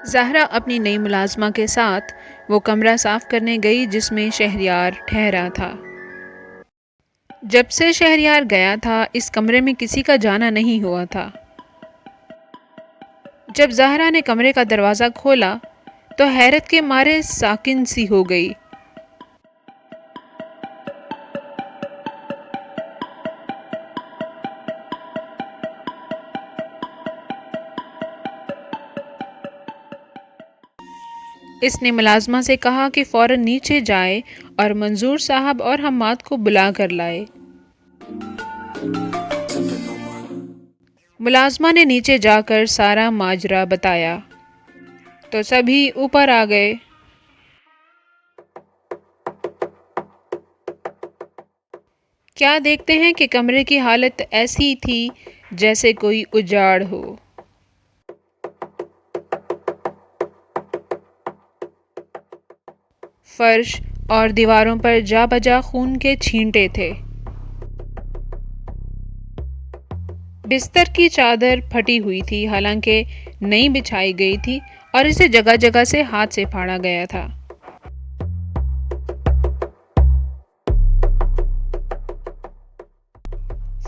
زہرا اپنی نئی ملازمہ کے ساتھ وہ کمرہ صاف کرنے گئی جس میں شہریار ٹھہرا تھا۔ جب سے شہریار گیا تھا اس کمرے میں کسی کا جانا نہیں ہوا تھا۔ جب زہرا نے کمرے کا دروازہ کھولا تو حیرت کے مارے ساکن سی ہو گئی۔ اس نے ملازمہ سے کہا کہ فوراً نیچے جائے اور منظور صاحب اور حماد کو بلا کر لائے۔ ملازمہ نے نیچے جا کر سارا ماجرا بتایا تو سبھی اوپر آ گئے۔ کیا دیکھتے ہیں کہ کمرے کی حالت ایسی تھی جیسے کوئی اجاڑ ہو۔ فرش اور دیواروں پر جا بجا خون کے چھینٹے تھے۔ بستر کی چادر پھٹی ہوئی تھی، حالانکہ نئی بچھائی گئی تھی اور اسے جگہ جگہ سے ہاتھ سے پھاڑا گیا تھا۔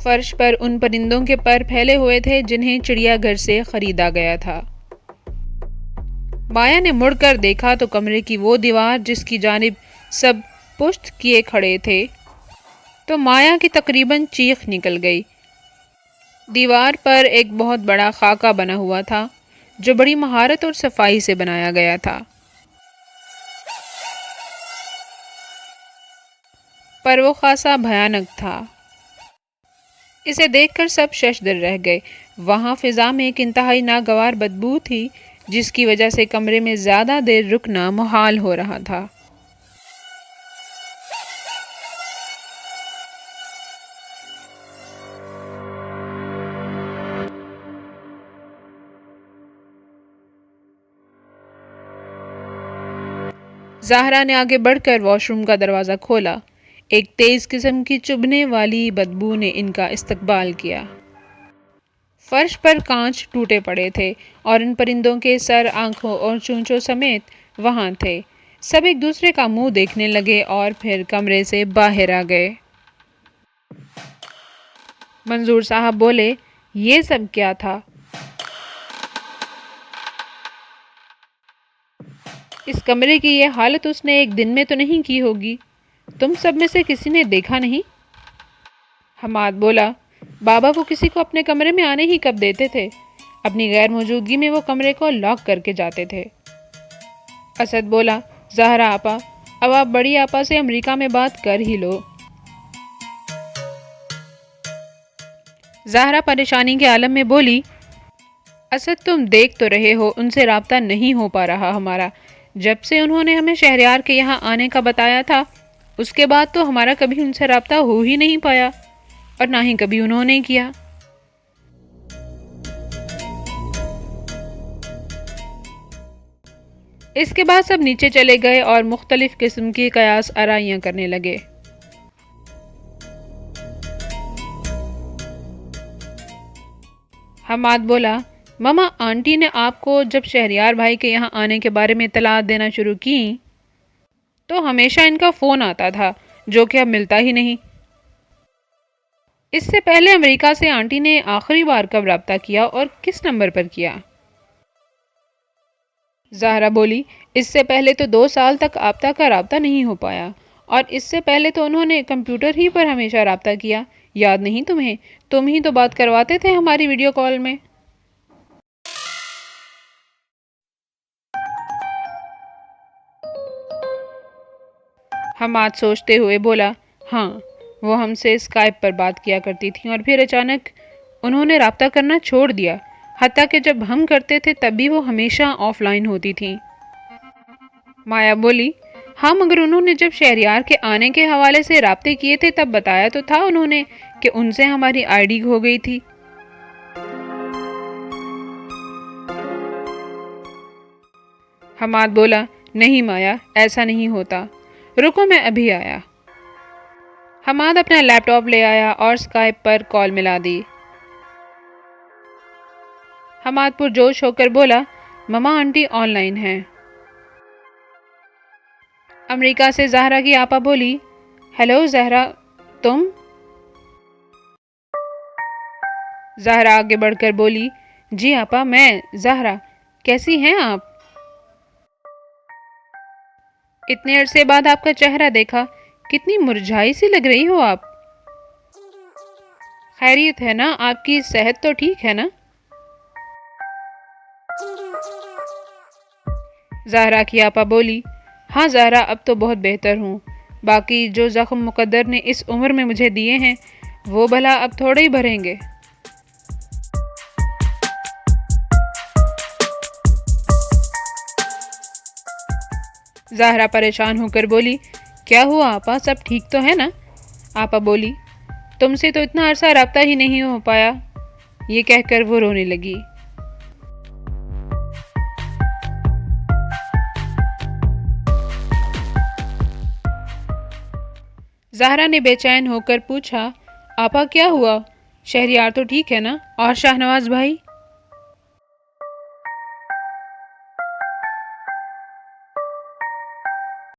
فرش پر ان پرندوں کے پر پھیلے ہوئے تھے جنہیں چڑیا گھر سے خریدا گیا تھا۔ مایا نے مڑ کر دیکھا تو کمرے کی وہ دیوار جس کی جانب سب پشت کیے کھڑے تھے تو مایا کی تقریباً چیخ نکل گئی۔ دیوار پر ایک بہت بڑا خاکہ بنا ہوا تھا جو بڑی مہارت اور صفائی سے بنایا گیا تھا، پر وہ خاصا بھیانک تھا۔ اسے دیکھ کر سب ششدر رہ گئے۔ وہاں فضا میں ایک انتہائی ناگوار بدبو تھی جس کی وجہ سے کمرے میں زیادہ دیر رکنا محال ہو رہا تھا۔ زہرا نے آگے بڑھ کر واش روم کا دروازہ کھولا۔ ایک تیز قسم کی چبھنے والی بدبو نے ان کا استقبال کیا۔ فرش پر کانچ ٹوٹے پڑے تھے اور ان پرندوں کے سر، آنکھوں اور چونچوں سمیت وہاں تھے۔ سب ایک دوسرے کا منہ دیکھنے لگے اور پھر کمرے سے باہر آ گئے۔ منظور صاحب بولے، یہ سب کیا تھا؟ اس کمرے کی یہ حالت اس نے ایک دن میں تو نہیں کی ہوگی۔ تم سب میں سے کسی نے دیکھا نہیں؟ حماد بولا، بابا وہ کسی کو اپنے کمرے میں آنے ہی کب دیتے تھے؟ اپنی غیر موجودگی میں وہ کمرے کو لاک کر کے جاتے تھے۔ اسد بولا، زہرا آپا، اب آپ بڑی آپا سے امریکہ میں بات کر ہی لو۔ زہرا پریشانی کے عالم میں بولی، اسد تم دیکھ تو رہے ہو ان سے رابطہ نہیں ہو پا رہا ہمارا۔ جب سے انہوں نے ہمیں شہریار کے یہاں آنے کا بتایا تھا اس کے بعد تو ہمارا کبھی ان سے رابطہ ہو ہی نہیں پایا اور نہ ہی کبھی انہوں نے کیا۔ اس کے بعد سب نیچے چلے گئے اور مختلف قسم کی قیاس آرائیاں کرنے لگے۔ حماد بولا، ماما آنٹی نے آپ کو جب شہریار بھائی کے یہاں آنے کے بارے میں اطلاعات دینا شروع کی تو ہمیشہ ان کا فون آتا تھا جو کہ اب ملتا ہی نہیں۔ اس سے پہلے امریکہ سے آنٹی نے آخری بار کب رابطہ کیا اور کس نمبر پر کیا؟ زہرا بولی، اس سے پہلے تو 2 سال تک آپتا کا رابطہ نہیں ہو پایا، اور اس سے پہلے تو انہوں نے کمپیوٹر ہی پر ہمیشہ رابطہ کیا۔ یاد نہیں تمہیں؟ تم ہی تو بات کرواتے تھے ہماری ویڈیو کال میں۔ حماد سوچتے ہوئے بولا، ہاں وہ ہم سے اسکائپ پر بات کیا کرتی تھیں اور پھر اچانک انہوں نے رابطہ کرنا چھوڑ دیا، حتیٰ کہ جب ہم کرتے تھے تب بھی وہ ہمیشہ آف لائن ہوتی تھیں۔ مایا بولی، ہاں مگر انہوں نے جب شہریار کے آنے کے حوالے سے رابطے کیے تھے تب بتایا تو تھا انہوں نے کہ ان سے ہماری آئی ڈی کھو گئی تھی۔ حماد بولا، نہیں مایا، ایسا نہیں ہوتا، رکو میں ابھی آیا۔ حماد اپنا لیپ ٹاپ لے آیا اور اسکائپ پر کال ملا دی۔ حماد پرجوش ہو کر بولا، مما آنٹی آن لائن ہیں۔ امریکہ سے زہرا کی آپا بولی، ہیلو زہرا، تم؟ زہرا آگے بڑھ کر بولی، جی آپا میں زہرا، کیسی ہیں آپ؟ اتنے عرصے بعد آپ کا چہرہ دیکھا، کتنی مرجھائی سی لگ رہی ہو آپ۔ خیریت ہے نا؟ آپ کی صحت تو ٹھیک ہے نا؟ زہرا کی آپا بولی، ہاں زہرا اب تو بہت بہتر ہوں، باقی جو زخم مقدر نے اس عمر میں مجھے دیے ہیں وہ بھلا اب تھوڑے ہی بھریں گے۔ زہرا پریشان ہو کر بولی، کیا ہوا آپا، سب ٹھیک تو ہے نا؟ آپا بولی، تم سے تو اتنا عرصہ رابطہ ہی نہیں ہو پایا۔ یہ کہہ کر وہ رونے لگی۔ زہرا نے بے چین ہو کر پوچھا، آپا کیا ہوا؟ شہریار تو ٹھیک ہے نا؟ اور شاہ نواز بھائی؟